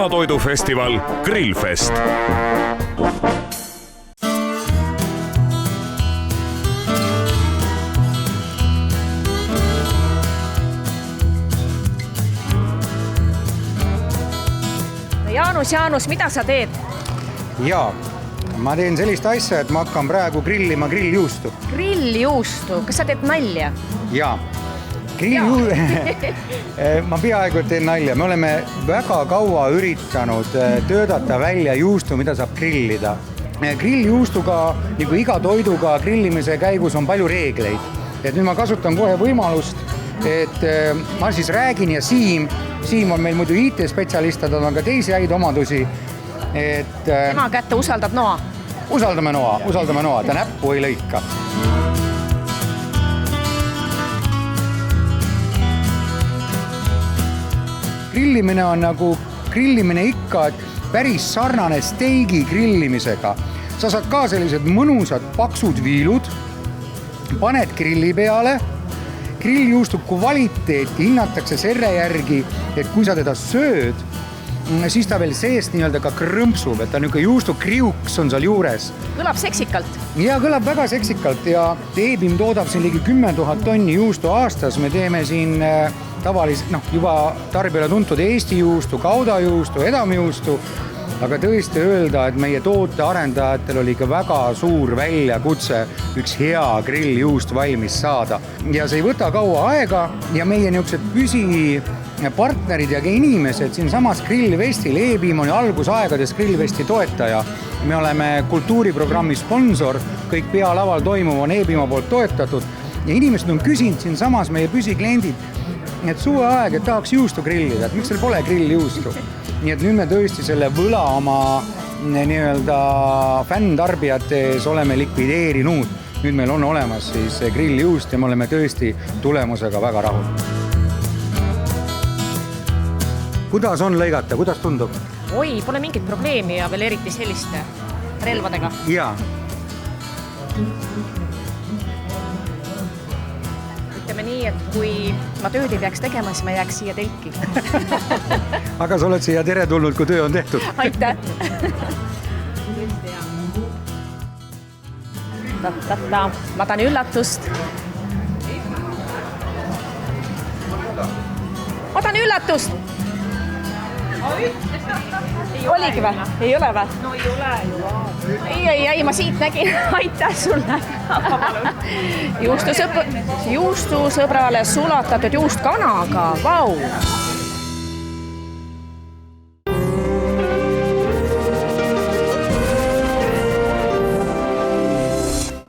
peatoidufestival Grillfest. Jaanus, mida sa teed? Jaa, ma teen sellist asja, et ma hakkan praegu grillima grilljuustu. Grilljuustu? Kas sa teed nalja? Jaa. Ma peaaegu teen nalja. Me oleme väga kaua üritanud töötada välja juustu, mida saab grillida. Grilljuustuga, nagu iga toiduga grillimise käigus on palju reegleid. Et nüüd ma kasutan kohe võimalust, et ma siis räägin ja Siim on meil muidu IT-spetsialist, ta on ka teisi häid omadusi. Tema kätte usaldad noa? Usaldame noa, ta näppu ei lõika. Grillimine on nagu grillimine ikka, et päris sarnane steigi grillimisega. Sa saad ka sellised mõnusad paksud viilud, paned grilli peale, grilljuustu kvaliteeti hinnatakse selle järgi, et kui sa teda sööd, siis ta veel seest nii-öelda ka krõmpsub, et ta niisugune juustu kriuks on seal juures. Kõlab seksikalt. Ja kõlab väga seksikalt ja Eebim toodab siin ligi 10 000 tonni juustu aastas. Me teeme siin tavaliselt juba tarbijale tuntud Eesti juustu, kaudajuustu, edamjuustu, aga tõesti öelda, et meie toote arendajatel oli ka väga suur väljakutse üks hea grilljuust valmis saada. Ja see ei võta kaua aega ja meie niisugused püsipartnerid ja inimesed siin samas Grillfestil. Eebim on algusaegades Grillfesti toetaja. Me oleme kultuuriprogrammi sponsor, kõik pealaval toimuv on Eebima poolt toetatud ja inimesed on küsinud siin samas meie püsikliendid, et suve aeg, et tahaks juustu grillida, et miks teil pole grilljuustu. Nii et nüüd me tõesti selle võla oma nii-öelda fänntarbijate ees oleme likvideerinud. Nüüd meil on olemas siis grilljuust ja me oleme tõesti tulemusega väga rahul. Kuidas on lõigata? Kuidas tundub? Oi, pole mingit probleemi ja veel eriti selliste relvadega. Jaa. Ütleme nii, et kui ma tööd ei peaks tegema, siis ma jääks siia telki. Aga sa oled siia tere tulnud, kui töö on tehtud. Aitäh! Ma tahan üllatust. Oligi või? Ei ole või? No ei ole ju. Ei, ma siit nägin. Aitäh sulle. Juustusõbrale sulatatud juustkanaga. Vau!